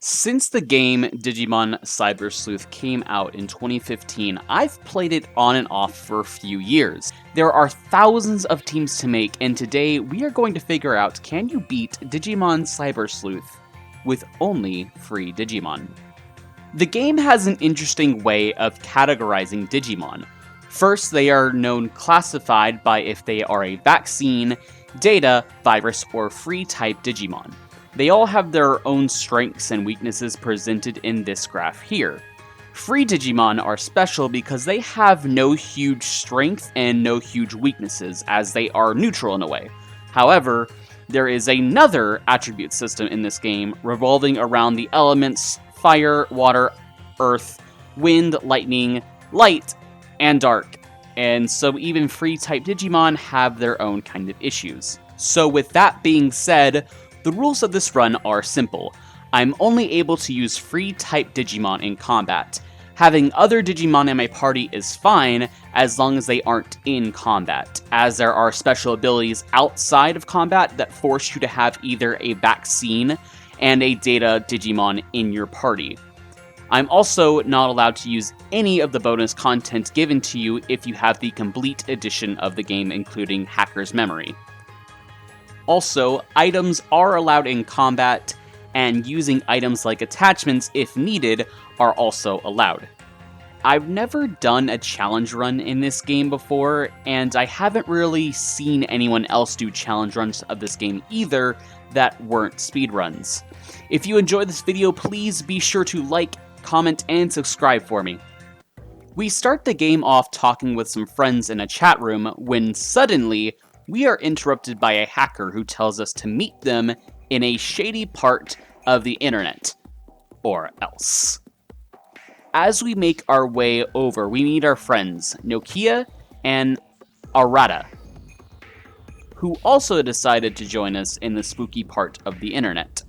Since the game Digimon CyberSleuth came out in 2015, I've played it on and off for a few years. There are thousands of teams to make, and today we are going to figure out, can you beat Digimon CyberSleuth with only free Digimon? The game has an interesting way of categorizing Digimon. First, they are classified by if they are a vaccine, data, virus, or free type Digimon. They all have their own strengths and weaknesses presented in this graph here. Free Digimon are special because they have no huge strength and no huge weaknesses, as they are neutral in a way. However, there is another attribute system in this game revolving around the elements fire, water, earth, wind, lightning, light, and dark. And so even free type Digimon have their own kind of issues. So with that being said, the rules of this run are simple. I'm only able to use free type Digimon in combat. Having other Digimon in my party is fine as long as they aren't in combat, as there are special abilities outside of combat that force you to have either a vaccine and a data Digimon in your party. I'm also not allowed to use any of the bonus content given to you if you have the complete edition of the game, including Hacker's Memory. Also, items are allowed in combat, and using items like attachments, if needed, are also allowed. I've never done a challenge run in this game before, and I haven't really seen anyone else do challenge runs of this game either that weren't speedruns. If you enjoyed this video, please be sure to like, comment, and subscribe for me. We start the game off talking with some friends in a chat room when suddenly we are interrupted by a hacker who tells us to meet them in a shady part of the internet. Or else. As we make our way over, we meet our friends, Nokia and Arata, who also decided to join us in the spooky part of the internet.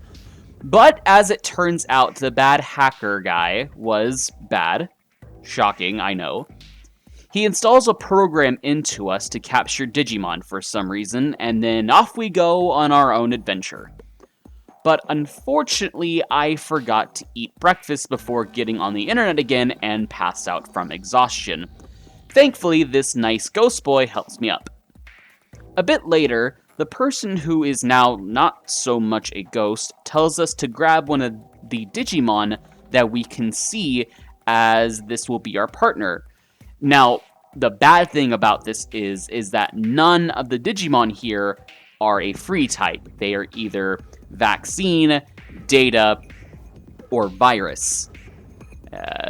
But as it turns out, the bad hacker guy was bad. Shocking, I know. He installs a program into us to capture Digimon for some reason, and then off we go on our own adventure. But unfortunately, I forgot to eat breakfast before getting on the internet again and passed out from exhaustion. Thankfully, this nice ghost boy helps me up. A bit later, the person who is now not so much a ghost tells us to grab one of the Digimon that we can see, as this will be our partner. Now, the bad thing about this is that none of the Digimon here are a free type. They are either vaccine, data, or virus.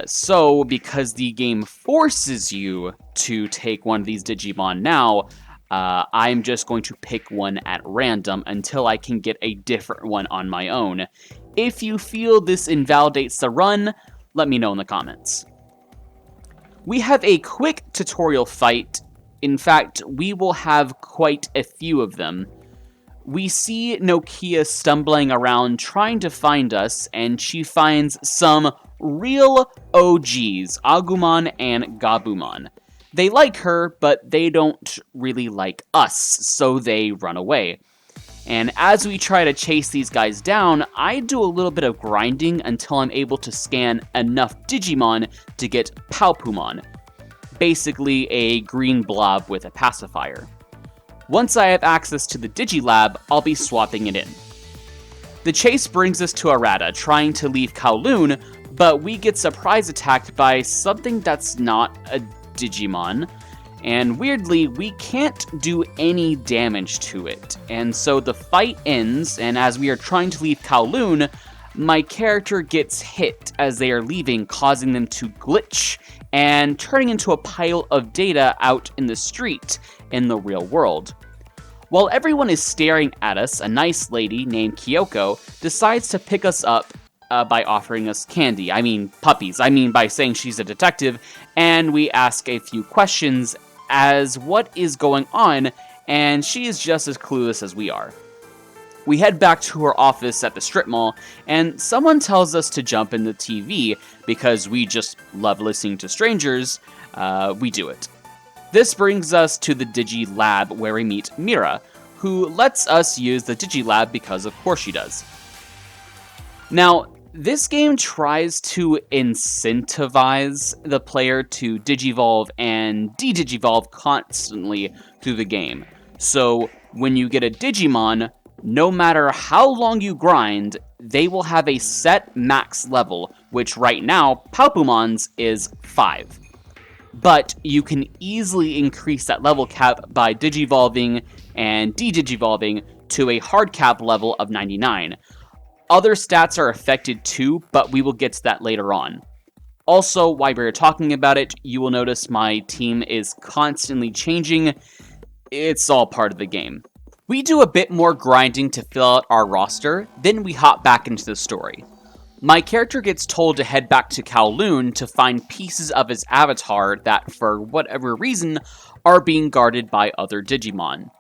So, because the game forces you to take one of these Digimon now, I'm just going to pick one at random until I can get a different one on my own. If you feel this invalidates the run, let me know in the comments. We have a quick tutorial fight. In fact, we will have quite a few of them. We see Nokia stumbling around trying to find us, and she finds some real OGs, Agumon and Gabumon. They like her, but they don't really like us, so they run away. And as we try to chase these guys down, I do a little bit of grinding until I'm able to scan enough Digimon to get Palpumon, basically a green blob with a pacifier. Once I have access to the Digilab, I'll be swapping it in. The chase brings us to Arata, trying to leave Kowloon, but we get surprise attacked by something that's not a Digimon, and weirdly, we can't do any damage to it. And so the fight ends, and as we are trying to leave Kowloon, my character gets hit as they are leaving, causing them to glitch and turning into a pile of data out in the street in the real world. While everyone is staring at us, a nice lady named Kyoko decides to pick us up by offering us candy. I mean puppies. I mean by saying she's a detective, and we ask a few questions as what is going on, and she is just as clueless as we are. We head back to her office at the strip mall, and someone tells us to jump in the TV because we just love listening to strangers. We do it. This brings us to the Digilab where we meet Mira, who lets us use the Digilab because of course she does. Now, This game tries to incentivize the player to digivolve and de-digivolve constantly through the game. So when you get a Digimon, no matter how long you grind, they will have a set max level, which right now, Palpumon's is 5. But you can easily increase that level cap by digivolving and de-digivolving to a hard cap level of 99. Other stats are affected too, but we will get to that later on. Also, while we're talking about it, you will notice my team is constantly changing. It's all part of the game. We do a bit more grinding to fill out our roster, then we hop back into the story. My character gets told to head back to Kowloon to find pieces of his avatar that, for whatever reason, are being guarded by other Digimon.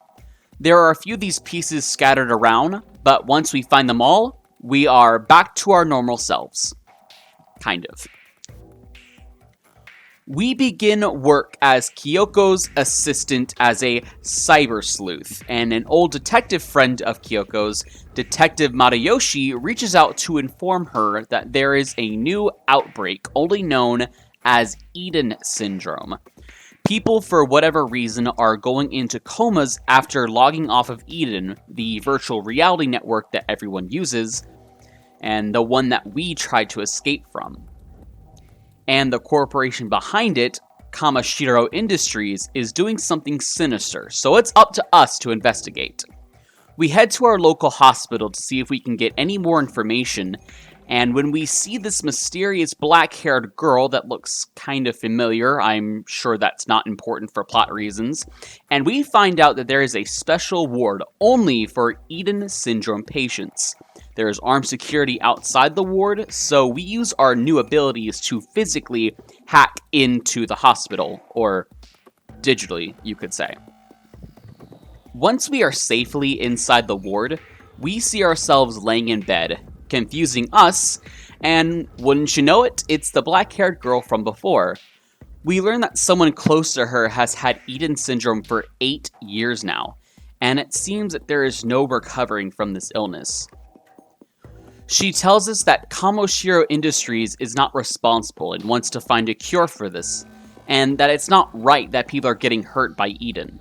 There are a few of these pieces scattered around, but once we find them all, we are back to our normal selves. Kind of. We begin work as Kyoko's assistant as a CyberSleuth, and an old detective friend of Kyoko's, Detective Matayoshi, reaches out to inform her that there is a new outbreak only known as Eden Syndrome. People, for whatever reason, are going into comas after logging off of Eden, the virtual reality network that everyone uses, and the one that we tried to escape from. And the corporation behind it, Kamashiro Industries, is doing something sinister, so it's up to us to investigate. We head to our local hospital to see if we can get any more information, and when we see this mysterious black-haired girl that looks kind of familiar, I'm sure that's not important for plot reasons, and we find out that there is a special ward only for Eden Syndrome patients. There is armed security outside the ward, so we use our new abilities to physically hack into the hospital, or digitally, you could say. Once we are safely inside the ward, we see ourselves laying in bed, confusing us, and wouldn't you know it, it's the black-haired girl from before. We learn that someone close to her has had Eden Syndrome for 8 years now, and it seems that there is no recovering from this illness. She tells us that Kamashiro Industries is not responsible and wants to find a cure for this, and that it's not right that people are getting hurt by Eden.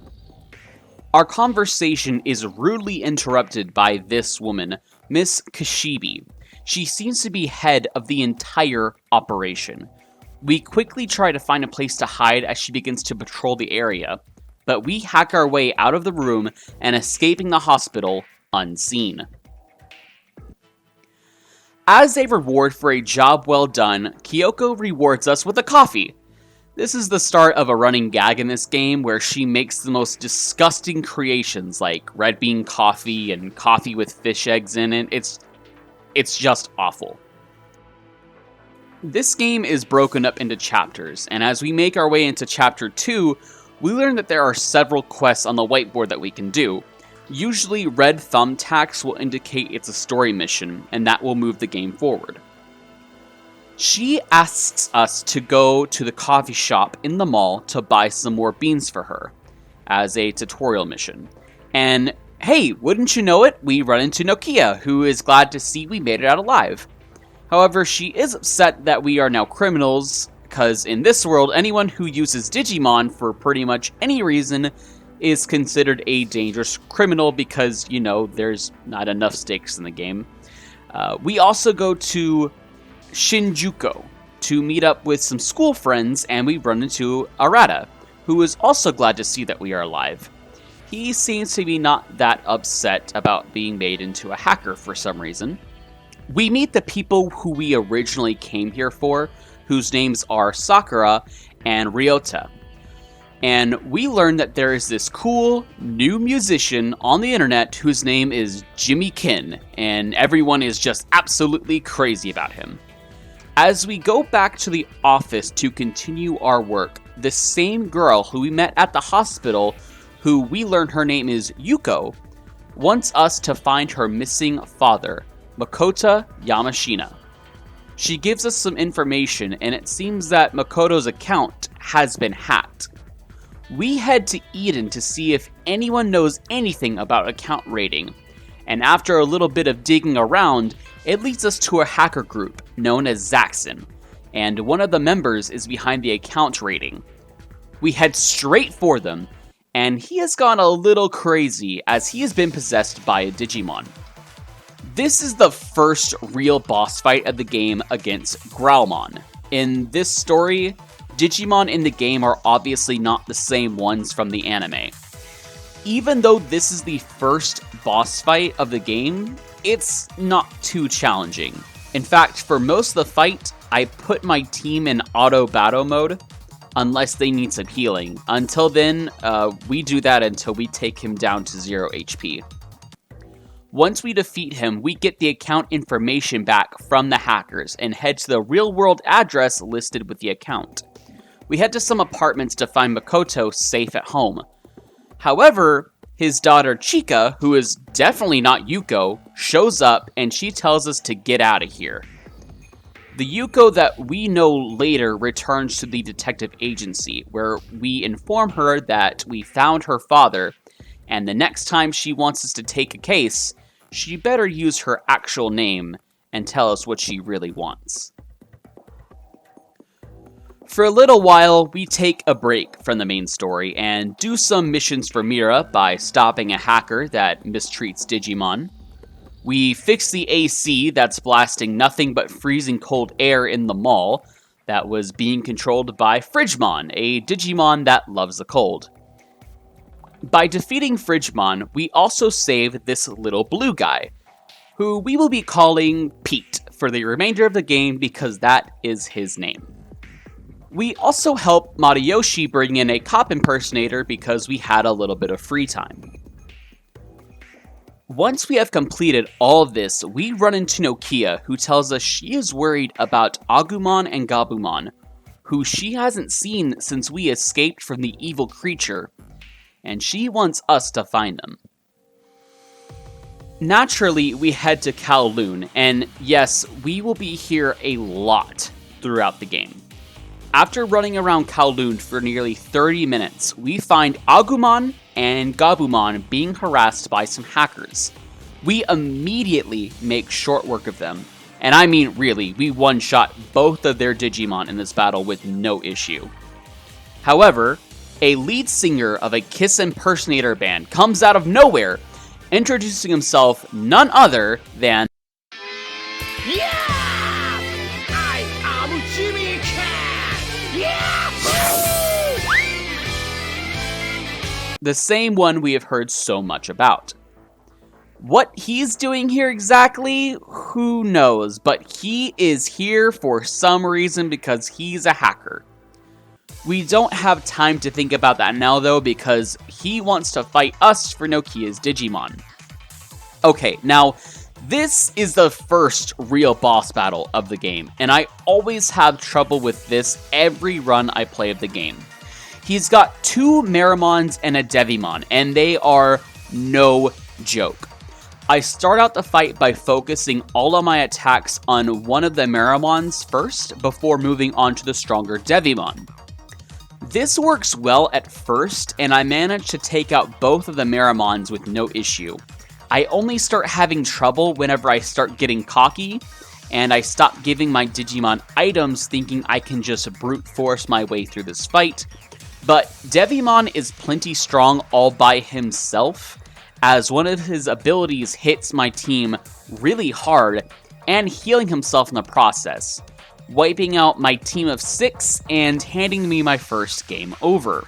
Our conversation is rudely interrupted by this woman, Miss Kashibi. She seems to be head of the entire operation. We quickly try to find a place to hide as she begins to patrol the area, but we hack our way out of the room and escaping the hospital unseen. As a reward for a job well done, Kyoko rewards us with a coffee. This is the start of a running gag in this game where she makes the most disgusting creations like red bean coffee and coffee with fish eggs in it. It's just awful. This game is broken up into chapters, and as we make our way into chapter 2, we learn that there are several quests on the whiteboard that we can do. Usually red thumbtacks will indicate it's a story mission, and that will move the game forward. She asks us to go to the coffee shop in the mall to buy some more beans for her, as a tutorial mission. And hey, wouldn't you know it, we run into Nokia, who is glad to see we made it out alive. However, she is upset that we are now criminals, because in this world, anyone who uses Digimon for pretty much any reason is considered a dangerous criminal because, you know, there's not enough stakes in the game. We also go to Shinjuku to meet up with some school friends, and we run into Arata, who is also glad to see that we are alive. He seems to be not that upset about being made into a hacker for some reason. We meet the people who we originally came here for, whose names are Sakura and Ryota. And we learn that there is this cool new musician on the internet whose name is Jimmy Kin, and everyone is just absolutely crazy about him. As we go back to the office to continue our work, the same girl who we met at the hospital, who we learn her name is Yuko, wants us to find her missing father, Makoto Yamashina. She gives us some information, and it seems that Makoto's account has been hacked. We head to Eden to see if anyone knows anything about account raiding, and after a little bit of digging around, It leads us to a hacker group known as Zaxxon, and one of the members is behind the account rating. We head straight for them, and he has gone a little crazy as he has been possessed by a Digimon. This is the first real boss fight of the game against Growlmon. In this story, Digimon in the game are obviously not the same ones from the anime. Even though this is the first boss fight of the game, it's not too challenging. In fact, for most of the fight, I put my team in auto battle mode, unless they need some healing. Until then, we do that until we take him down to 0 HP. Once we defeat him, we get the account information back from the hackers and head to the real-world address listed with the account. We head to some apartments to find Makoto safe at home. However, his daughter Chika, who is definitely not Yuko, shows up and she tells us to get out of here. The Yuko that we know later returns to the detective agency, where we inform her that we found her father, and the next time she wants us to take a case, she better use her actual name and tell us what she really wants. For a little while, we take a break from the main story and do some missions for Mira by stopping a hacker that mistreats Digimon. We fix the AC that's blasting nothing but freezing cold air in the mall that was being controlled by Fridgemon, a Digimon that loves the cold. By defeating Fridgemon, we also save this little blue guy, who we will be calling Pete for the remainder of the game because that is his name. We also help Matayoshi bring in a cop impersonator because we had a little bit of free time. Once we have completed all of this, we run into Nokia, who tells us she is worried about Agumon and Gabumon, who she hasn't seen since we escaped from the evil creature, and she wants us to find them. Naturally, we head to Kowloon, and yes, we will be here a lot throughout the game. After running around Kowloon for nearly 30 minutes, we find Agumon and Gabumon being harassed by some hackers. We immediately make short work of them, and I mean really, we one-shot both of their Digimon in this battle with no issue. However, a lead singer of a Kiss impersonator band comes out of nowhere, introducing himself none other than the same one we have heard so much about. What he's doing here exactly, who knows, but he is here for some reason because he's a hacker. We don't have time to think about that now though because he wants to fight us for Nokia's Digimon. Okay, now this is the first real boss battle of the game, and I always have trouble with this every run I play of the game. He's got 2 Meramons and a Devimon, and they are no joke. I start out the fight by focusing all of my attacks on one of the Meramons first, before moving on to the stronger Devimon. This works well at first, and I manage to take out both of the Meramons with no issue. I only start having trouble whenever I start getting cocky, and I stop giving my Digimon items thinking I can just brute force my way through this fight. But Devimon is plenty strong all by himself, as one of his abilities hits my team really hard and healing himself in the process, wiping out my team of 6 and handing me my first game over.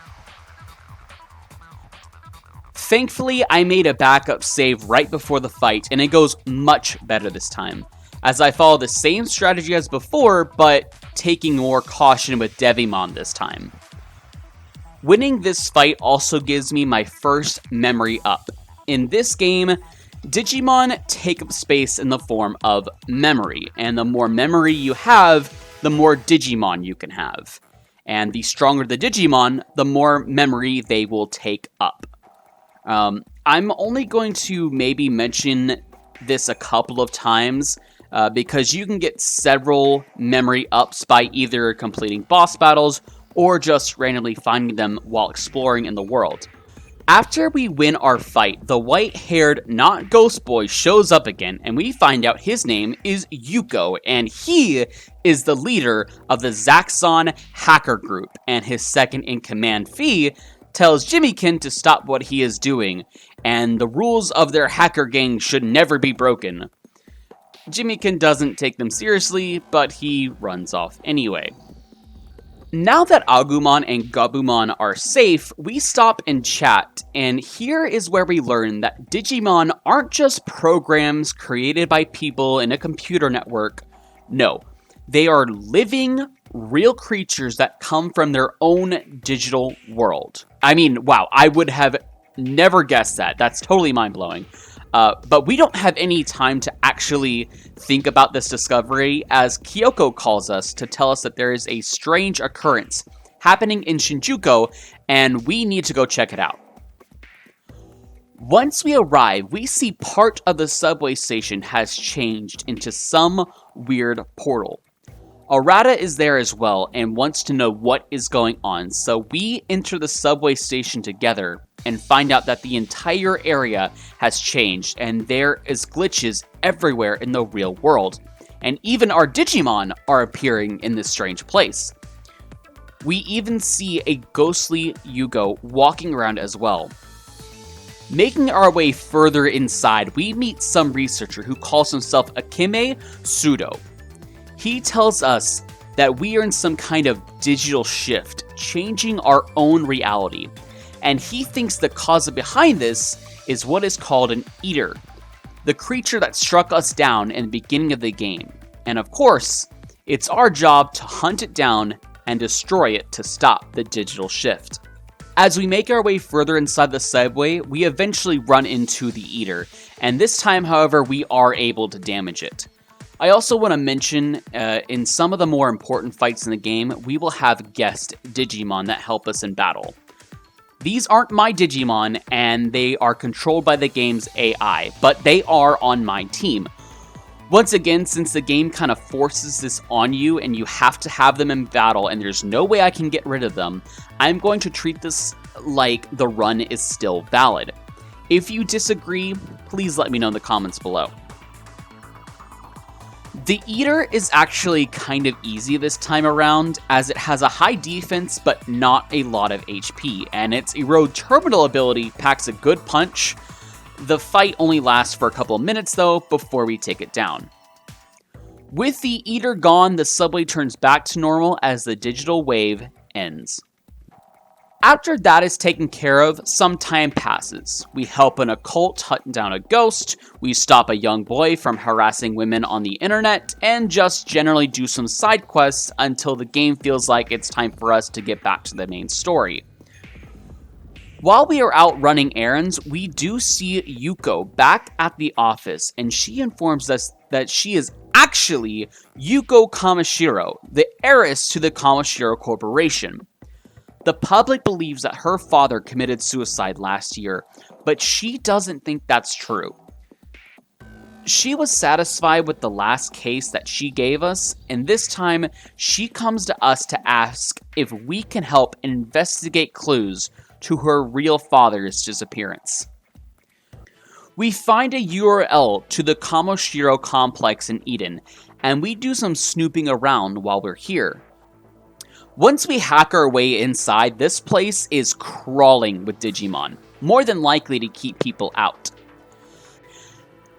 Thankfully, I made a backup save right before the fight, and it goes much better this time, as I follow the same strategy as before, but taking more caution with Devimon this time. Winning this fight also gives me my first memory up. In this game, Digimon take up space in the form of memory, and the more memory you have, the more Digimon you can have. And the stronger the Digimon, the more memory they will take up. I'm only going to maybe mention this a couple of times, because you can get several memory ups by either completing boss battles or just randomly finding them while exploring in the world. After we win our fight, the white-haired, not Ghost Boy shows up again, and we find out his name is Yuko, and he is the leader of the Zaxxon hacker group, and his second-in-command, Fee, tells Jimmykin to stop what he is doing, and the rules of their hacker gang should never be broken. Jimmykin doesn't take them seriously, but he runs off anyway. Now that Agumon and Gabumon are safe, we stop and chat, and here is where we learn that Digimon aren't just programs created by people in a computer network. No, they are living, real creatures that come from their own digital world. I mean, wow, I would have never guessed that. That's totally mind-blowing. But we don't have any time to actually think about this discovery, as Kyoko calls us to tell us that there is a strange occurrence happening in Shinjuku, and we need to go check it out. Once we arrive, we see part of the subway station has changed into some weird portal. Arata is there as well and wants to know what is going on, so we enter the subway station together and find out that the entire area has changed and there is glitches everywhere in the real world. And even our Digimon are appearing in this strange place. We even see a ghostly Yugo walking around as well. Making our way further inside, we meet some researcher who calls himself Akime Sudo. He tells us that we are in some kind of digital shift, changing our own reality. And he thinks the cause behind this is what is called an eater, the creature that struck us down in the beginning of the game. And of course, it's our job to hunt it down and destroy it to stop the digital shift. As we make our way further inside the subway, we eventually run into the eater, and this time, however, we are able to damage it. I also want to mention, in some of the more important fights in the game, we will have guest Digimon that help us in battle. These aren't my Digimon, and they are controlled by the game's AI, but they are on my team. Once again, since the game kind of forces this on you, and you have to have them in battle, and there's no way I can get rid of them, I'm going to treat this like the run is still valid. If you disagree, please let me know in the comments below. The Eater is actually kind of easy this time around, as it has a high defense but not a lot of HP, and its Erode Terminal ability packs a good punch. The fight only lasts for a couple of minutes though, before we take it down. With the Eater gone, the subway turns back to normal as the digital wave ends. After that is taken care of, some time passes. We help an occult hunt down a ghost, we stop a young boy from harassing women on the internet, and just generally do some side quests until the game feels like it's time for us to get back to the main story. While we are out running errands, we do see Yuko back at the office, and she informs us that she is actually Yuko Kamashiro, the heiress to the Kamashiro Corporation. The public believes that her father committed suicide last year, but she doesn't think that's true. She was satisfied with the last case that she gave us, and this time she comes to us to ask if we can help investigate clues to her real father's disappearance. We find a URL to the Kamoshiro complex in Eden, and we do some snooping around while we're here. Once we hack our way inside, this place is crawling with Digimon, more than likely to keep people out.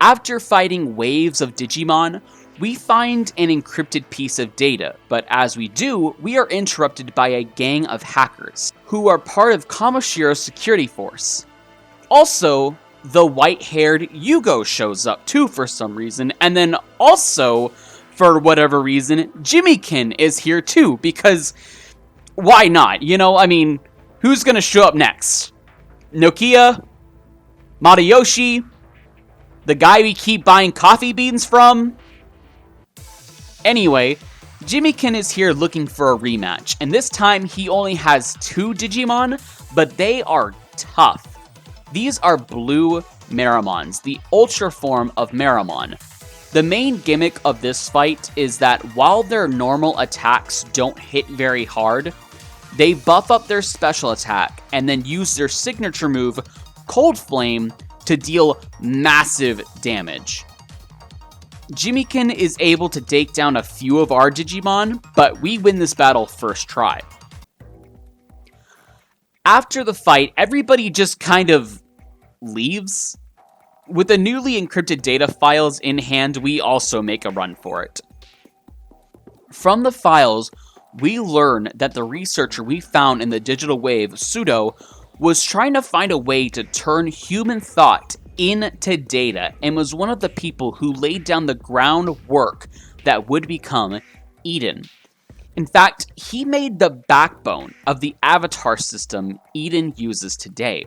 After fighting waves of Digimon, we find an encrypted piece of data, but as we do, we are interrupted by a gang of hackers, who are part of Kamoshiro's security force. Also, the white-haired Yugo shows up too for some reason, and then also, for whatever reason, Jimmykin is here too, because why not? You know, I mean, who's gonna show up next? Nokia? Matayoshi? The guy we keep buying coffee beans from? Anyway, Jimmykin is here looking for a rematch, and this time he only has 2 Digimon, but they are tough. These are blue Meramons, the ultra form of Meramon. The main gimmick of this fight is that while their normal attacks don't hit very hard, They buff up their special attack and then use their signature move, Cold Flame, to deal massive damage. Jimmykin is able to take down a few of our Digimon, but we win this battle first try. After the fight, everybody just kind of leaves. With the newly encrypted data files in hand, we also make a run for it. From the files, we learn that the researcher we found in the digital wave, Pseudo, was trying to find a way to turn human thought into data and was one of the people who laid down the groundwork that would become Eden. In fact, he made the backbone of the avatar system Eden uses today.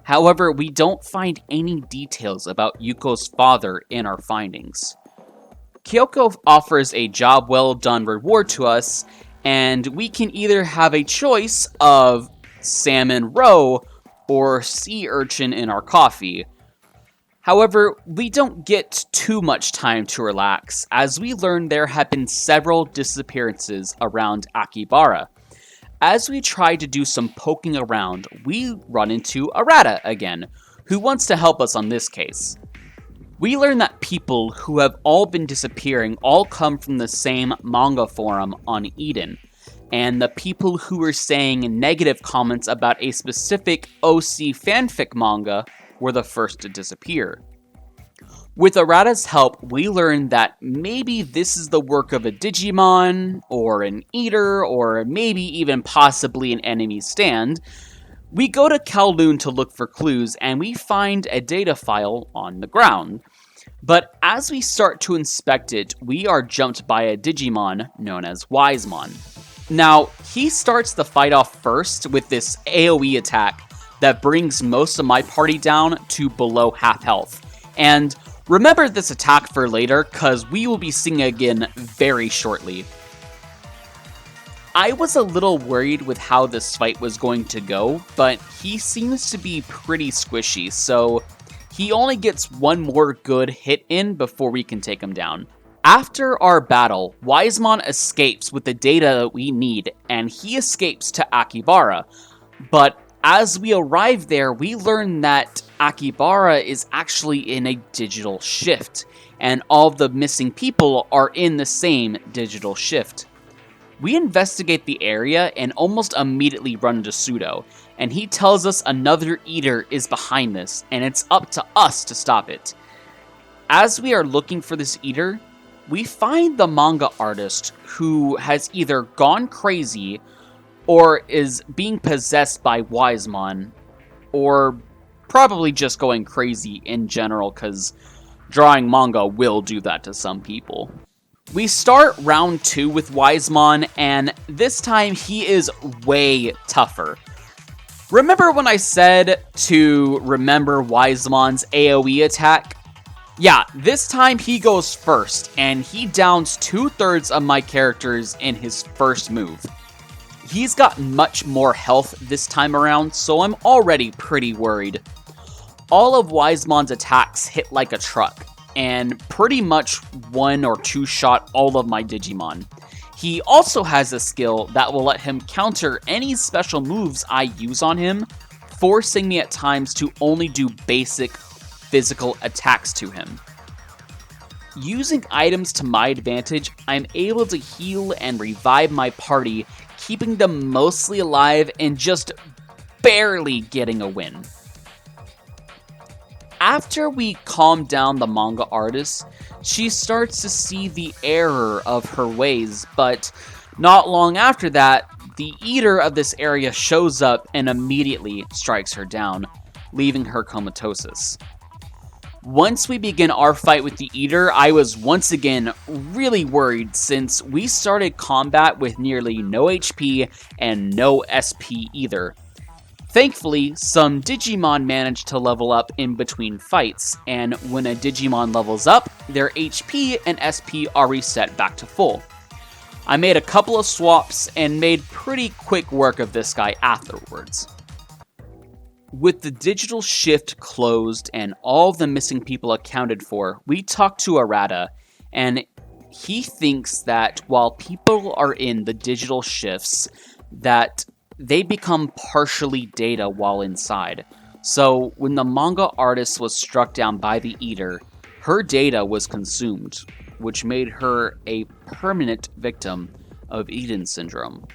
However, we don't find any details about Yuko's father in our findings. Kyoko offers a job well done reward to us, and we can either have a choice of salmon roe or sea urchin in our coffee. However, we don't get too much time to relax, as we learn there have been several disappearances around Akibara. As we try to do some poking around, we run into Arata again, who wants to help us on this case. We learn that people who have all been disappearing all come from the same manga forum on Eden, and the people who were saying negative comments about a specific OC fanfic manga were the first to disappear. With Arata's help, we learn that maybe this is the work of a Digimon, or an Eater, or maybe even possibly an enemy stand. We go to Kowloon to look for clues, and we find a data file on the ground. But as we start to inspect it, we are jumped by a Digimon known as Wisemon. Now, he starts the fight off first with this AoE attack that brings most of my party down to below half health. And remember this attack for later, cause we will be seeing it again very shortly. I was a little worried with how this fight was going to go, but he seems to be pretty squishy, so he only gets one more good hit in before we can take him down. After our battle, Wisemon escapes with the data that we need, and he escapes to Akibara. But as we arrive there, we learn that Akibara is actually in a digital shift, and all of the missing people are in the same digital shift. We investigate the area and almost immediately run into Pseudo, and he tells us another Eater is behind this, and it's up to us to stop it. As we are looking for this Eater, we find the manga artist who has either gone crazy or is being possessed by Wisemon, or probably just going crazy in general, because drawing manga will do that to some people. We start round 2 with Wisemon, and this time he is way tougher. Remember when I said to remember Wisemon's AoE attack? Yeah, this time he goes first, and he downs 2/3 of my characters in his first move. He's got much more health this time around, so I'm already pretty worried. All of Wisemon's attacks hit like a truck, and pretty much 1 or 2 shot all of my Digimon. He also has a skill that will let him counter any special moves I use on him, forcing me at times to only do basic physical attacks to him. Using items to my advantage, I'm able to heal and revive my party, keeping them mostly alive and just barely getting a win. After we calm down the manga artist, she starts to see the error of her ways, but not long after that, the Eater of this area shows up and immediately strikes her down, leaving her comatose. Once we begin our fight with the Eater, I was once again really worried since we started combat with nearly no HP and no SP either. Thankfully, some Digimon managed to level up in between fights, and when a Digimon levels up, their HP and SP are reset back to full. I made a couple of swaps and made pretty quick work of this guy afterwards. With the digital shift closed and all the missing people accounted for, we talked to Arata, and he thinks that while people are in the digital shifts, that they become partially data while inside. So when the manga artist was struck down by the Eater, her data was consumed, which made her a permanent victim of Eden syndrome.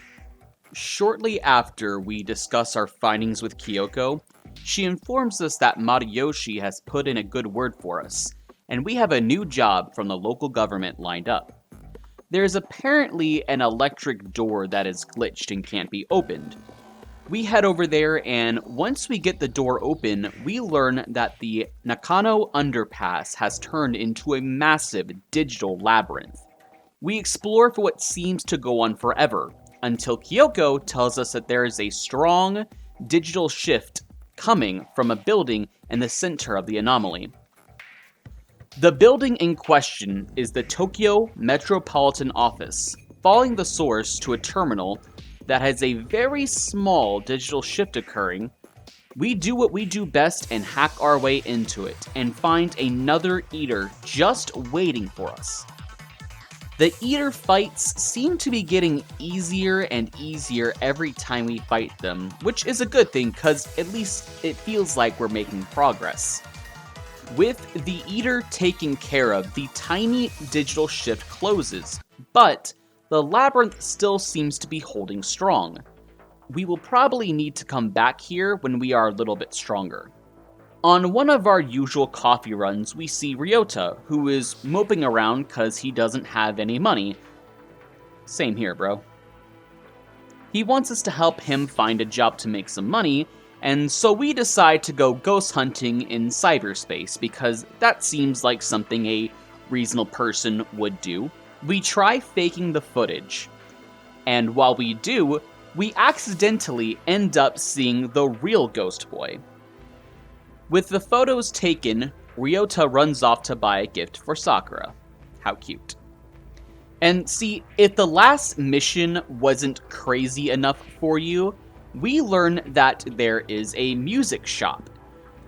Shortly after we discuss our findings with Kyoko, she informs us that Matayoshi has put in a good word for us, and we have a new job from the local government lined up. There's apparently an electric door that is glitched and can't be opened. We head over there, and once we get the door open, we learn that the Nakano underpass has turned into a massive digital labyrinth. We explore for what seems to go on forever, until Kyoko tells us that there is a strong digital shift coming from a building in the center of the anomaly. The building in question is the Tokyo Metropolitan Office, following the source to a terminal that has a very small digital shift occurring. We do what we do best and hack our way into it, and find another Eater just waiting for us. The Eater fights seem to be getting easier and easier every time we fight them, which is a good thing because at least it feels like we're making progress. With the Eater taken care of, the tiny digital shift closes, but the labyrinth still seems to be holding strong. We will probably need to come back here when we are a little bit stronger. On one of our usual coffee runs, we see Ryota, who is moping around because he doesn't have any money. Same here, bro. He wants us to help him find a job to make some money, and so we decide to go ghost hunting in cyberspace because that seems like something a reasonable person would do. We try faking the footage, and while we do, we accidentally end up seeing the real Ghost Boy. With the photos taken, Ryota runs off to buy a gift for Sakura. How cute. And see, if the last mission wasn't crazy enough for you, we learn that there is a music shop.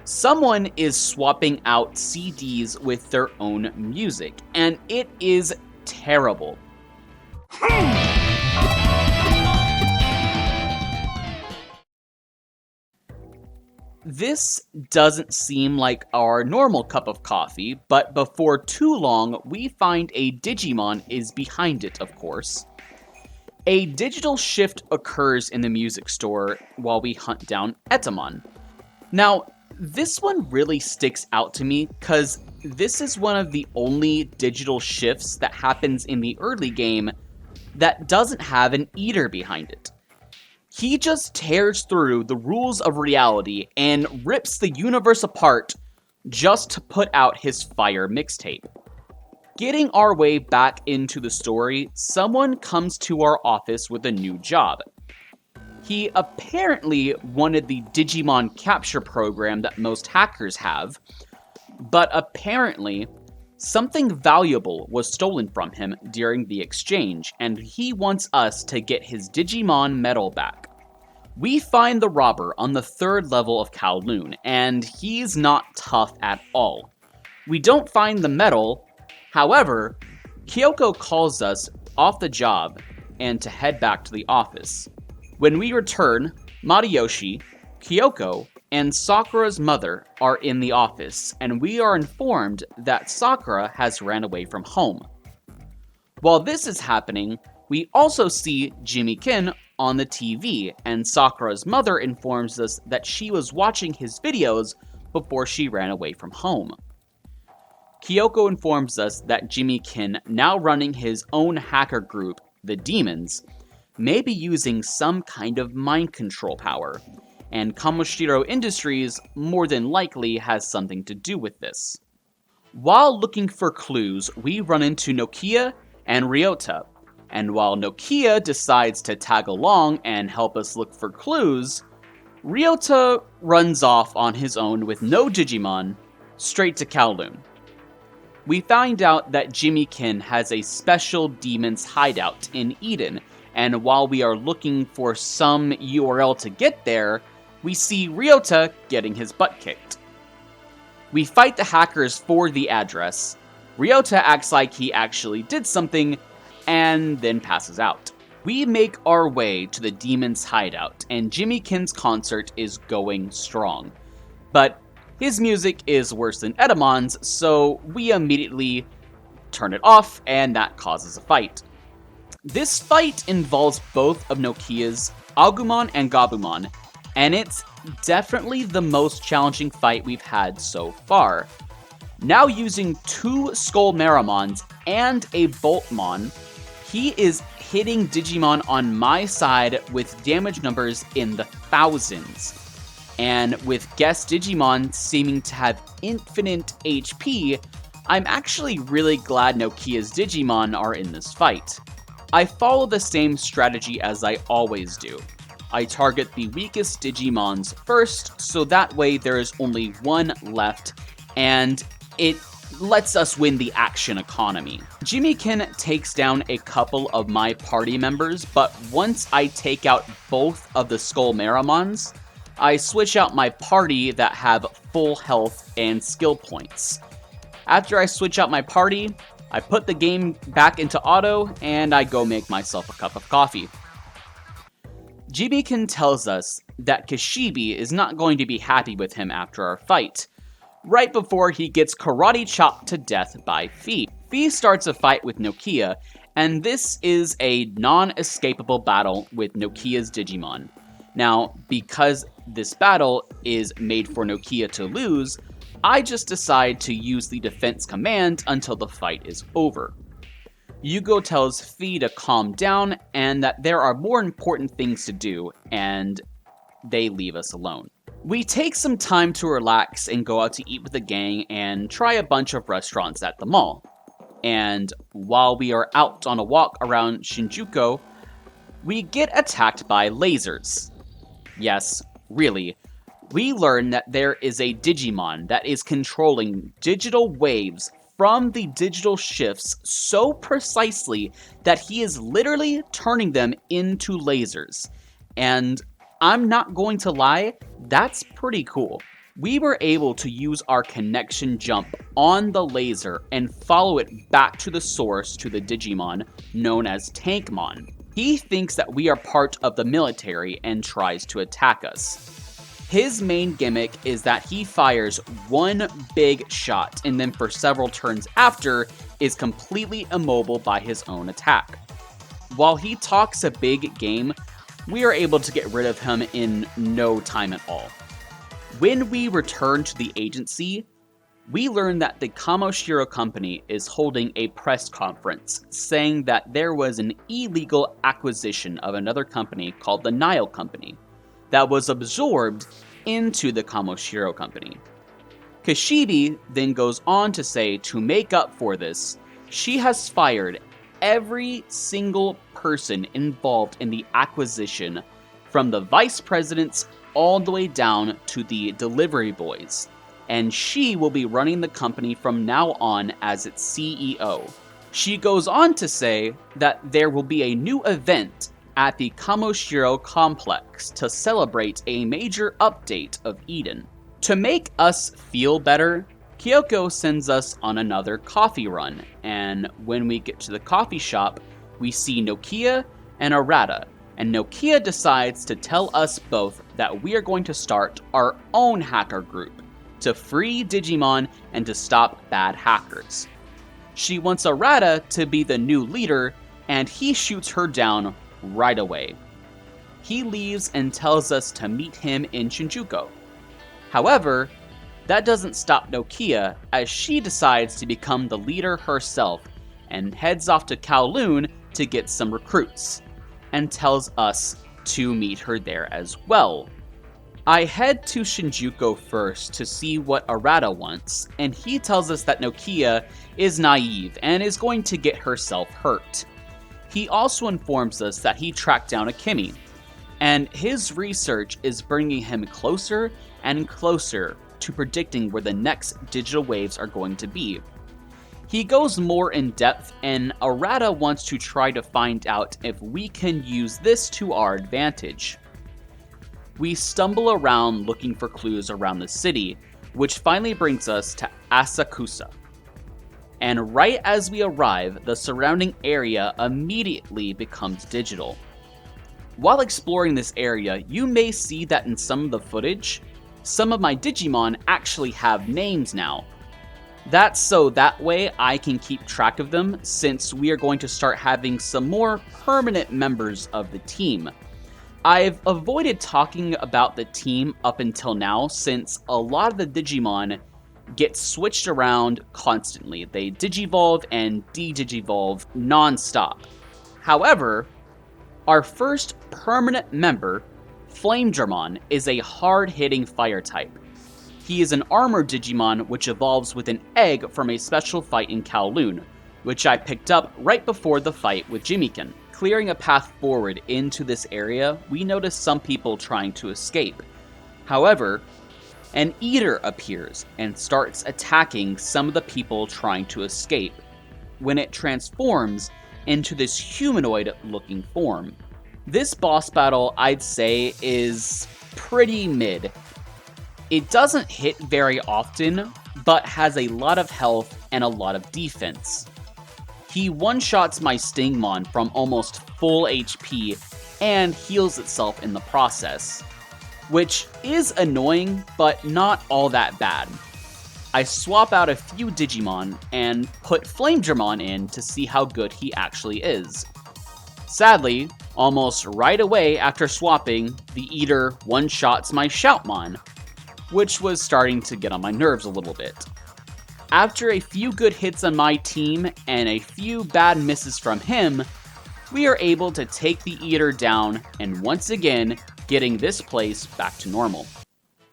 Someone is swapping out CDs with their own music, and it is terrible. This doesn't seem like our normal cup of coffee, but before too long, we find a Digimon is behind it, of course. A digital shift occurs in the music store while we hunt down Etamon. Now, this one really sticks out to me because this is one of the only digital shifts that happens in the early game that doesn't have an Eater behind it. He just tears through the rules of reality and rips the universe apart just to put out his fire mixtape. Getting our way back into the story, someone comes to our office with a new job. He apparently wanted the Digimon capture program that most hackers have, but apparently something valuable was stolen from him during the exchange, and he wants us to get his Digimon medal back. We find the robber on the 3rd level of Kowloon, and he's not tough at all. We don't find the medal, however, Kyoko calls us off the job and to head back to the office. When we return, Matayoshi, Kyoko, and Sakura's mother are in the office, and we are informed that Sakura has ran away from home. While this is happening, we also see Jimmy-kin on the TV, and Sakura's mother informs us that she was watching his videos before she ran away from home. Kyoko informs us that Jimmy-kin, now running his own hacker group, the Demons, may be using some kind of mind control power, and Kamoshiro Industries more than likely has something to do with this. While looking for clues, we run into Nokia and Ryota, and while Nokia decides to tag along and help us look for clues, Ryota runs off on his own with no Digimon, straight to Kowloon. We find out that Jimmy-kin has a special demon's hideout in Eden, and while we are looking for some URL to get there, we see Ryota getting his butt kicked. We fight the hackers for the address. Ryota acts like he actually did something, and then passes out. We make our way to the demon's hideout, and Jimmykin's concert is going strong. But his music is worse than Edamon's, so we immediately turn it off, and that causes a fight. This fight involves both of Nokia's Agumon and Gabumon, and it's definitely the most challenging fight we've had so far. Now using 2 Skull Meramons and a Boltmon, he is hitting Digimon on my side with damage numbers in the thousands. And with Guest Digimon seeming to have infinite HP, I'm actually really glad Nokia's Digimon are in this fight. I follow the same strategy as I always do. I target the weakest Digimons first, so that way there is only one left, and it lets us win the action economy. Jimmykin takes down a couple of my party members, but once I take out both of the Skull Meramons, I switch out my party that have full health and skill points. After I switch out my party, I put the game back into auto, and I go make myself a cup of coffee. Jimmykin tells us that Kishibe is not going to be happy with him after our fight, right before he gets karate chopped to death by Fi. Fi starts a fight with Nokia, and this is a non-escapable battle with Nokia's Digimon. Now, because this battle is made for Nokia to lose, I just decide to use the defense command until the fight is over. Yugo tells Fi to calm down and that there are more important things to do, and they leave us alone. We take some time to relax and go out to eat with the gang and try a bunch of restaurants at the mall. And while we are out on a walk around Shinjuku, we get attacked by lasers. Yes, really. We learn that there is a Digimon that is controlling digital waves from the digital shifts so precisely that he is literally turning them into lasers. And I'm not going to lie, that's pretty cool. We were able to use our connection jump on the laser and follow it back to the source to the Digimon known as Tankmon. He thinks that we are part of the military and tries to attack us. His main gimmick is that he fires one big shot and then for several turns after is completely immobile by his own attack. While he talks a big game, we are able to get rid of him in no time at all. When we return to the agency, we learn that the Kamoshiro company is holding a press conference saying that there was an illegal acquisition of another company called the Nile Company that was absorbed into the Kamoshiro company. Kishibe then goes on to say to make up for this, she has fired every single person involved in the acquisition, from the vice presidents all the way down to the delivery boys, and she will be running the company from now on as its CEO. She goes on to say that there will be a new event at the Kamoshiro complex to celebrate a major update of Eden. To make us feel better, Kyoko sends us on another coffee run, and when we get to the coffee shop, we see Nokia and Arata, and Nokia decides to tell us both that we are going to start our own hacker group to free Digimon and to stop bad hackers. She wants Arata to be the new leader, and he shoots her down right away. He leaves and tells us to meet him in Shinjuku. However, that doesn't stop Nokia, as she decides to become the leader herself and heads off to Kowloon to get some recruits, and tells us to meet her there as well. I head to Shinjuku first to see what Arata wants, and he tells us that Nokia is naive and is going to get herself hurt. He also informs us that he tracked down Akemi, and his research is bringing him closer and closer to predicting where the next digital waves are going to be. He goes more in depth, and Arata wants to try to find out if we can use this to our advantage. We stumble around looking for clues around the city, which finally brings us to Asakusa. And right as we arrive, the surrounding area immediately becomes digital. While exploring this area, you may see that in some of the footage, some of my Digimon actually have names now. That's so that way I can keep track of them, since we are going to start having some more permanent members of the team. I've avoided talking about the team up until now, since a lot of the Digimon get switched around constantly. They digivolve and de-digivolve non-stop. However, our first permanent member, Flamedramon, is a hard-hitting fire type. He is an armored Digimon which evolves with an egg from a special fight in Kowloon, which I picked up right before the fight with Jimiken. Clearing a path forward into this area, we notice some people trying to escape. However, an eater appears and starts attacking some of the people trying to escape, when it transforms into this humanoid-looking form. This boss battle, I'd say, is pretty mid. It doesn't hit very often, but has a lot of health and a lot of defense. He one-shots my Stingmon from almost full HP and heals itself in the process, which is annoying, but not all that bad. I swap out a few Digimon and put Flamedramon in to see how good he actually is. Sadly, almost right away after swapping, the Eater one-shots my Shoutmon, which was starting to get on my nerves a little bit. After a few good hits on my team and a few bad misses from him, we are able to take the Eater down and once again getting this place back to normal.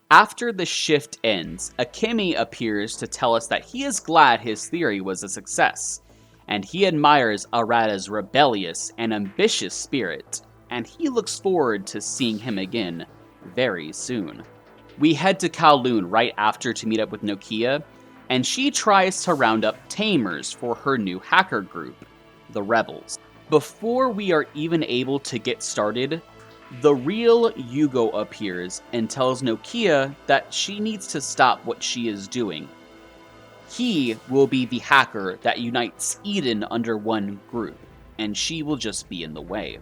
After the shift ends, Akemi appears to tell us that he is glad his theory was a success, and he admires Arata's rebellious and ambitious spirit, and he looks forward to seeing him again very soon. We head to Kowloon right after to meet up with Nokia, and she tries to round up tamers for her new hacker group, the Rebels. Before we are even able to get started, the real Yugo appears and tells Nokia that she needs to stop what she is doing. He will be the hacker that unites Eden under one group, and she will just be in the way.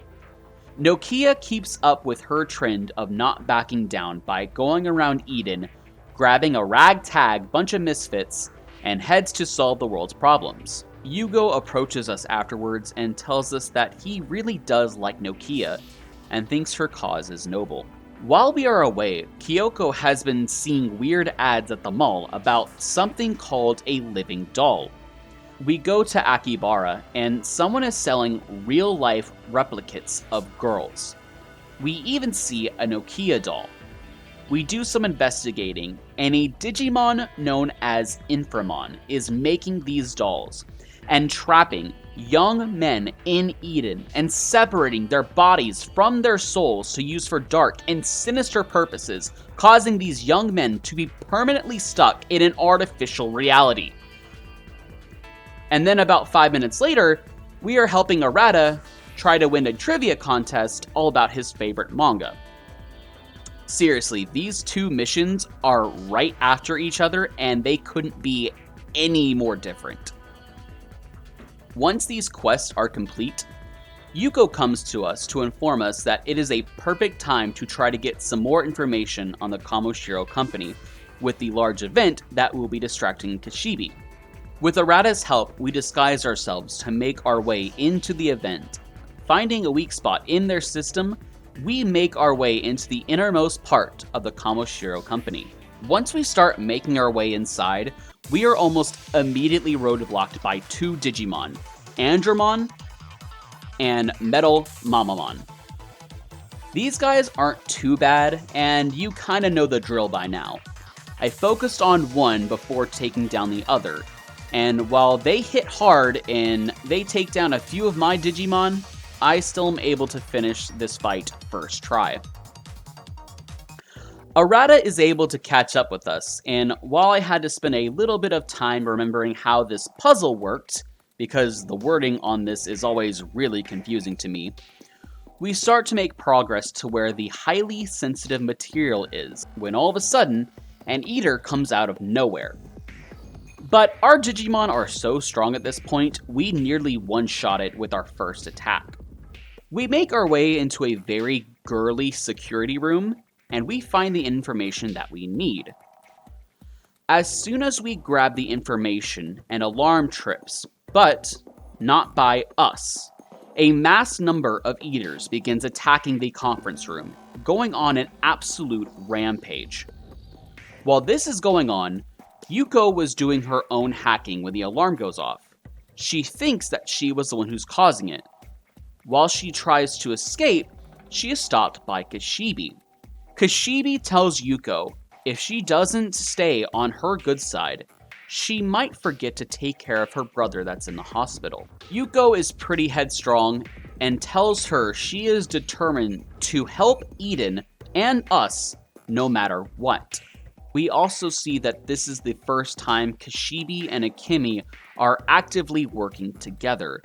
Nokia keeps up with her trend of not backing down by going around Eden, grabbing a ragtag bunch of misfits, and heads to solve the world's problems. Yugo approaches us afterwards and tells us that he really does like Nokia, and thinks her cause is noble. While we are away, Kyoko has been seeing weird ads at the mall about something called a living doll. We go to Akibara, and someone is selling real-life replicates of girls. We even see a Nokia doll. We do some investigating, and a Digimon known as Inframon is making these dolls, and trapping young men in Eden and separating their bodies from their souls to use for dark and sinister purposes, causing these young men to be permanently stuck in an artificial reality. And then about 5 minutes later, we are helping Arata try to win a trivia contest all about his favorite manga. Seriously, these two missions are right after each other and they couldn't be any more different. Once these quests are complete, Yuko comes to us to inform us that it is a perfect time to try to get some more information on the Kamoshiro company with the large event that will be distracting Kishibe. With Arata's help, we disguise ourselves to make our way into the event. Finding a weak spot in their system, we make our way into the innermost part of the Kamoshiro company. Once we start making our way inside, we are almost immediately roadblocked by two Digimon, Andromon and Metal Mamamon. These guys aren't too bad, and you kinda know the drill by now. I focused on one before taking down the other, and while they hit hard and they take down a few of my Digimon, I still am able to finish this fight first try. Arata is able to catch up with us, and while I had to spend a little bit of time remembering how this puzzle worked, because the wording on this is always really confusing to me, we start to make progress to where the highly sensitive material is, when all of a sudden, an eater comes out of nowhere. But our Digimon are so strong at this point, we nearly one-shot it with our first attack. We make our way into a very girly security room, and we find the information that we need. As soon as we grab the information, an alarm trips, but not by us. A mass number of eaters begins attacking the conference room, going on an absolute rampage. While this is going on, Yuko was doing her own hacking when the alarm goes off. She thinks that she was the one who's causing it. While she tries to escape, she is stopped by Kashibi. Kashibi tells Yuko if she doesn't stay on her good side, she might forget to take care of her brother that's in the hospital. Yuko is pretty headstrong and tells her she is determined to help Eden and us no matter what. We also see that this is the first time Kashibi and Akemi are actively working together,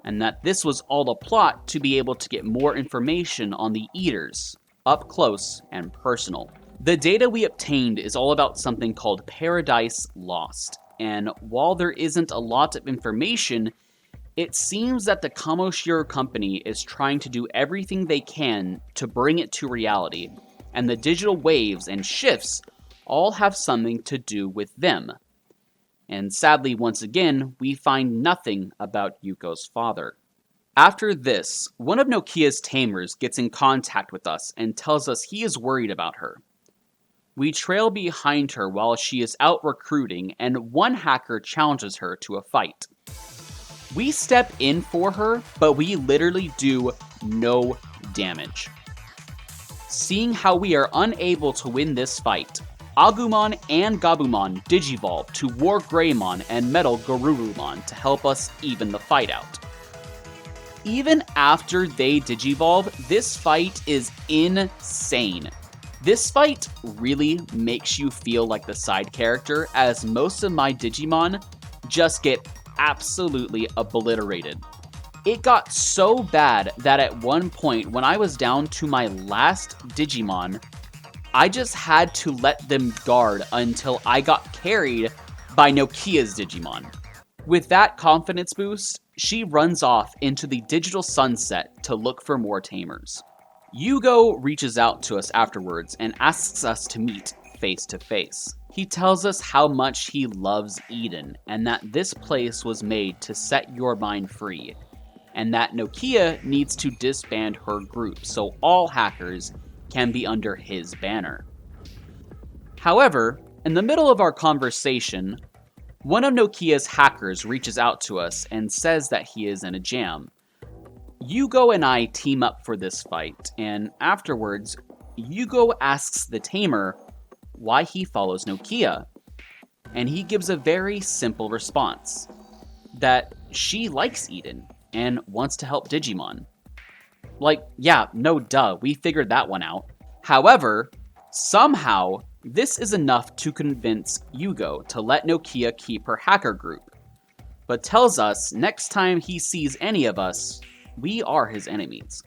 and that this was all a plot to be able to get more information on the Eaters, up close and personal. The data we obtained is all about something called Paradise Lost, and while there isn't a lot of information, it seems that the Kamoshiro company is trying to do everything they can to bring it to reality, and the digital waves and shifts all have something to do with them. And sadly, once again, we find nothing about Yuko's father. After this, one of Nokia's tamers gets in contact with us and tells us he is worried about her. We trail behind her while she is out recruiting, and one hacker challenges her to a fight. We step in for her, but we literally do no damage. Seeing how we are unable to win this fight, Agumon and Gabumon digivolve to War Greymon and Metal Garurumon to help us even the fight out. Even after they digivolve, this fight is insane. This fight really makes you feel like the side character, as most of my Digimon just get absolutely obliterated. It got so bad that at one point, when I was down to my last Digimon, I just had to let them guard until I got carried by Nokia's Digimon. With that confidence boost, she runs off into the digital sunset to look for more tamers. Yugo reaches out to us afterwards and asks us to meet face to face. He tells us how much he loves Eden and that this place was made to set your mind free, and that Nokia needs to disband her group so all hackers can be under his banner. However, in the middle of our conversation, one of Nokia's hackers reaches out to us and says that he is in a jam. Yugo and I team up for this fight, and afterwards, Yugo asks the tamer why he follows Nokia, and he gives a very simple response, that she likes Eden and wants to help Digimon. Like, yeah, no duh, we figured that one out. However, somehow, this is enough to convince Yugo to let Nokia keep her hacker group, but tells us next time he sees any of us, we are his enemies.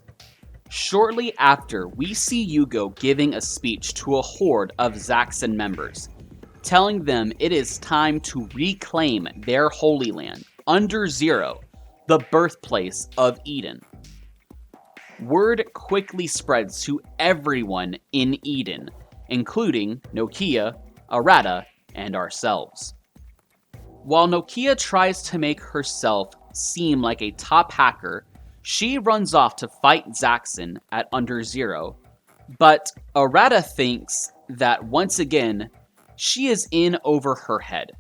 Shortly after, we see Yugo giving a speech to a horde of Zaxxon members, telling them it is time to reclaim their holy land, Under Zero, the birthplace of Eden. Word quickly spreads to everyone in Eden, including Nokia, Arata, and ourselves. While Nokia tries to make herself seem like a top hacker, she runs off to fight Zaxxon at Under Zero, but Arata thinks that once again, she is in over her head,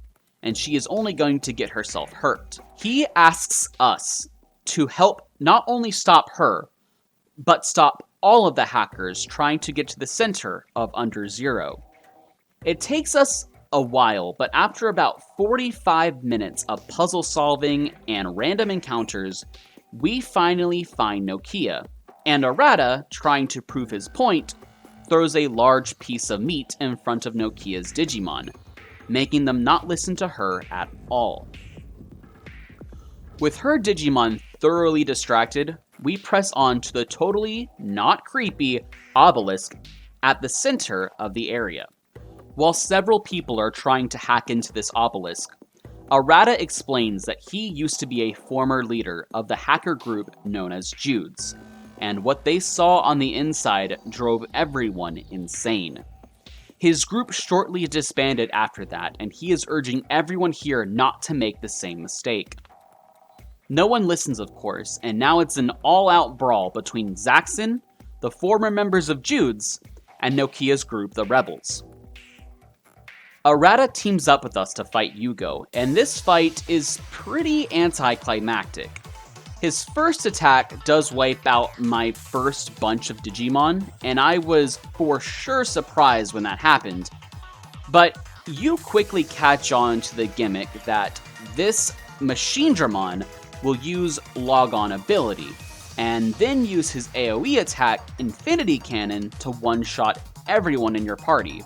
and she is only going to get herself hurt. He asks us to help not only stop her, but stop all of the hackers trying to get to the center of Under Zero. It takes us a while, but after about 45 minutes of puzzle solving and random encounters, we finally find Nokia, and Arata, trying to prove his point, throws a large piece of meat in front of Nokia's Digimon, making them not listen to her at all. With her Digimon thoroughly distracted, we press on to the totally not creepy obelisk at the center of the area. While several people are trying to hack into this obelisk, Arata explains that he used to be a former leader of the hacker group known as Judes, and what they saw on the inside drove everyone insane. His group shortly disbanded after that, and he is urging everyone here not to make the same mistake. No one listens, of course, and now it's an all-out brawl between Zaxxon, the former members of Jude's, and Nokia's group, the Rebels. Arata teams up with us to fight Yugo, and this fight is pretty anticlimactic. His first attack does wipe out my first bunch of Digimon, and I was for sure surprised when that happened. But you quickly catch on to the gimmick that this Machinedramon will use Log-On ability, and then use his AoE attack, Infinity Cannon, to one-shot everyone in your party.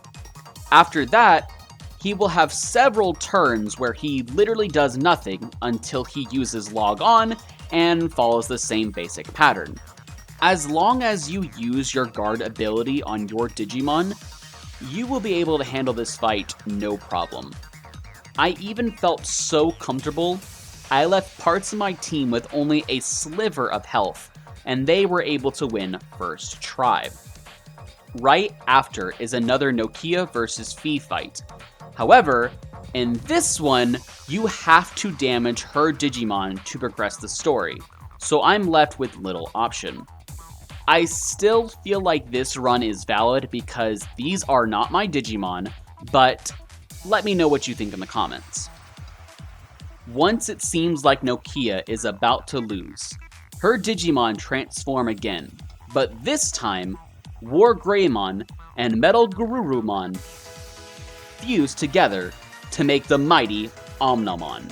After that, he will have several turns where he literally does nothing until he uses Log-On and follows the same basic pattern. As long as you use your guard ability on your Digimon, you will be able to handle this fight no problem. I even felt so comfortable, I left parts of my team with only a sliver of health, and they were able to win first try. Right after is another Nokia versus Fi fight. However, in this one, you have to damage her Digimon to progress the story, so I'm left with little option. I still feel like this run is valid because these are not my Digimon, but let me know what you think in the comments. Once it seems like Nokia is about to lose, her Digimon transform again, but this time, War Greymon and Metal Garurumon fuse together to make the mighty Omnimon.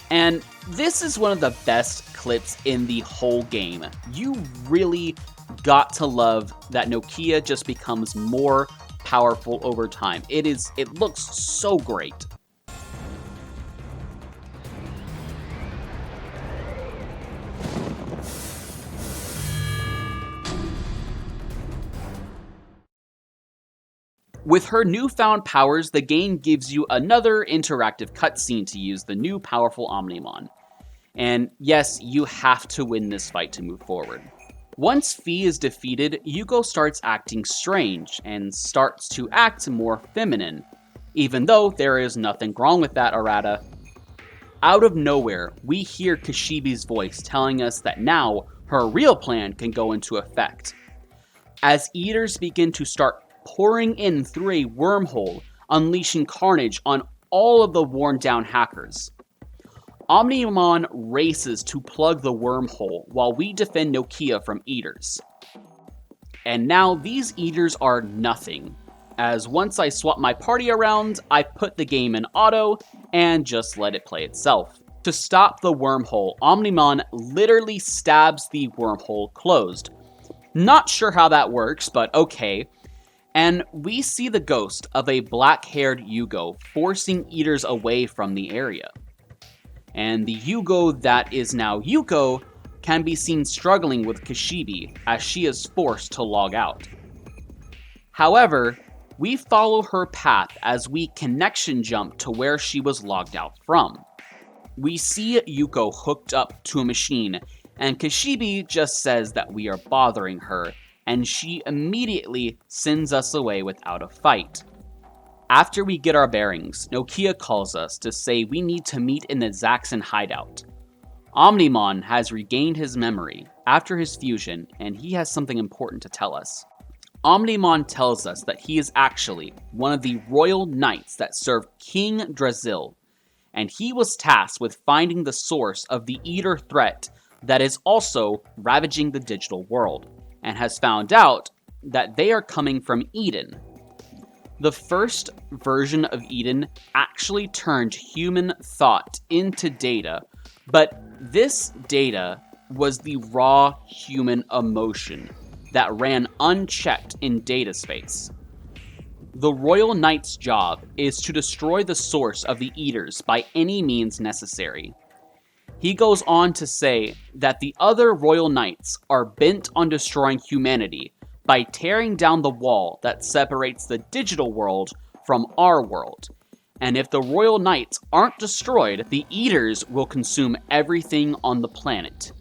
And this is one of the best clips in the whole game. You really got to love that Nokia just becomes more powerful over time. It looks so great. With her newfound powers, the game gives you another interactive cutscene to use the new powerful Omnimon. And yes, you have to win this fight to move forward. Once Fi is defeated, Yugo starts acting strange and starts to act more feminine, even though there is nothing wrong with that, Arata. Out of nowhere, we hear Kishibe's voice telling us that now her real plan can go into effect. As Eaters begin to start pouring in through a wormhole, unleashing carnage on all of the worn-down hackers. Omnimon races to plug the wormhole while we defend Nokia from Eaters. And now these Eaters are nothing, as once I swap my party around, I put the game in auto and just let it play itself. To stop the wormhole, Omnimon literally stabs the wormhole closed. Not sure how that works, but okay. And we see the ghost of a black-haired Yugo forcing Eaters away from the area. And the Yugo that is now Yuko can be seen struggling with Kishibe as she is forced to log out. However, we follow her path as we connection jump to where she was logged out from. We see Yuko hooked up to a machine, and Kishibe just says that we are bothering her, and she immediately sends us away without a fight. After we get our bearings, Nokia calls us to say we need to meet in the Zaxxon hideout. Omnimon has regained his memory after his fusion, and he has something important to tell us. Omnimon tells us that he is actually one of the royal knights that served King Drazil, and he was tasked with finding the source of the Eater threat that is also ravaging the digital world, and has found out that they are coming from Eden. The first version of Eden actually turned human thought into data, but this data was the raw human emotion that ran unchecked in data space. The Royal Knight's job is to destroy the source of the Eaters by any means necessary. He goes on to say that the other Royal Knights are bent on destroying humanity by tearing down the wall that separates the digital world from our world. And if the Royal Knights aren't destroyed, the Eaters will consume everything on the planet.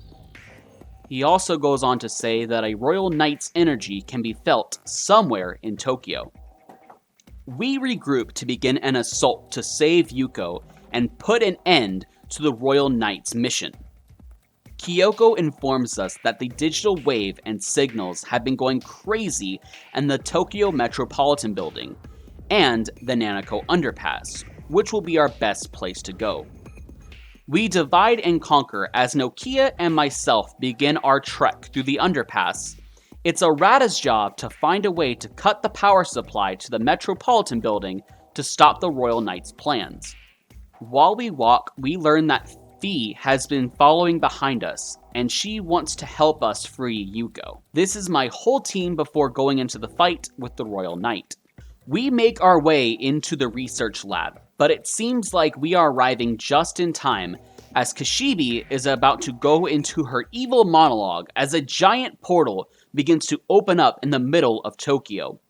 He also goes on to say that a Royal Knight's energy can be felt somewhere in Tokyo. We regroup to begin an assault to save Yuko and put an end to the Royal Knight's mission. Kyoko informs us that the digital wave and signals have been going crazy in the Tokyo Metropolitan Building and the Nanako Underpass, which will be our best place to go. We divide and conquer as Nokia and myself begin our trek through the underpass. It's Arata's job to find a way to cut the power supply to the Metropolitan Building to stop the Royal Knight's plans. While we walk, we learn that Fee has been following behind us, and she wants to help us free Yuko. This is my whole team before going into the fight with the Royal Knight. We make our way into the research lab, but it seems like we are arriving just in time as Kashibi is about to go into her evil monologue as a giant portal begins to open up in the middle of Tokyo.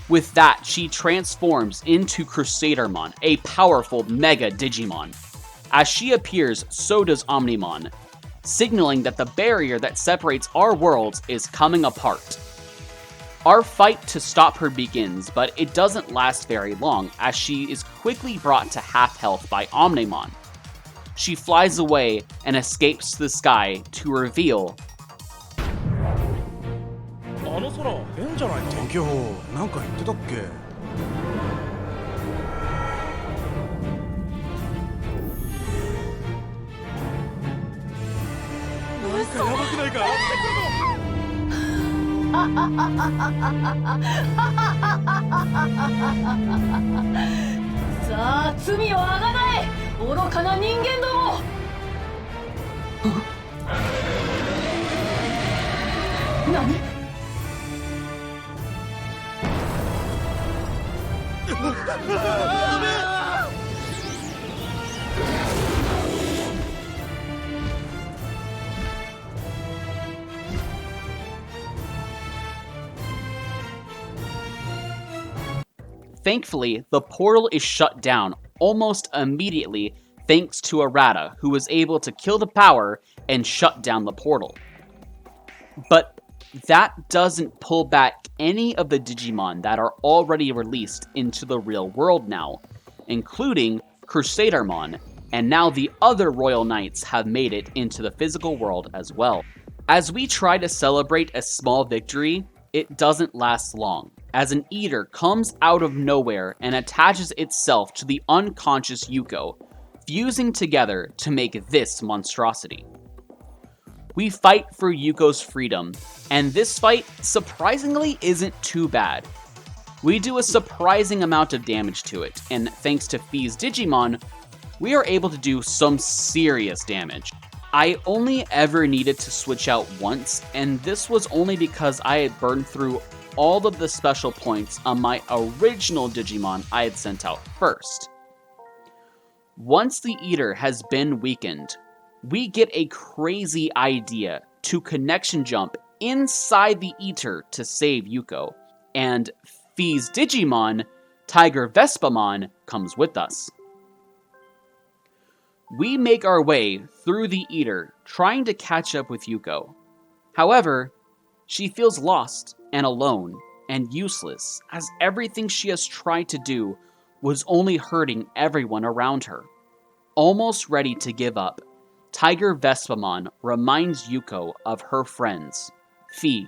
With that, she transforms into Crusadermon, a powerful Mega Digimon. As she appears, so does Omnimon, signaling that the barrier that separates our worlds is coming apart. Our fight to stop her begins, but it doesn't last very long as she is quickly brought to half health by Omnimon. She flies away and escapes the sky to reveal あの空変じゃないか。天気予報なんか言ってたっけ。なんかやばくないか。さあ罪をあがない愚かな人間ども。何Thankfully, the portal is shut down almost immediately thanks to Arata, who was able to kill the power and shut down the portal. But that doesn't pull back any of the Digimon that are already released into the real world now, including Crusadermon, and now the other Royal Knights have made it into the physical world as well. As we try to celebrate a small victory, it doesn't last long, as an eater comes out of nowhere and attaches itself to the unconscious Yuko, fusing together to make this monstrosity. We fight for Yuko's freedom, and this fight surprisingly isn't too bad. We do a surprising amount of damage to it, and thanks to Fee's Digimon, we are able to do some serious damage. I only ever needed to switch out once, and this was only because I had burned through all of the special points on my original Digimon I had sent out first. Once the Eater has been weakened, we get a crazy idea to connection jump inside the Eater to save Yuko, and Fee's Digimon, Tiger Vespamon, comes with us. We make our way through the Eater, trying to catch up with Yuko. However, she feels lost and alone and useless, as everything she has tried to do was only hurting everyone around her. Almost ready to give up, Tiger Vespamon reminds Yuko of her friends, Fee,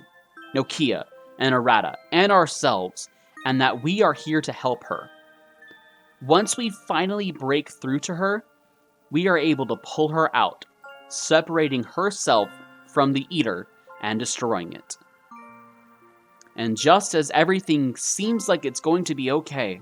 Nokia, and Arata, and ourselves, and that we are here to help her. Once we finally break through to her, we are able to pull her out, separating herself from the Eater and destroying it. And just as everything seems like it's going to be okay,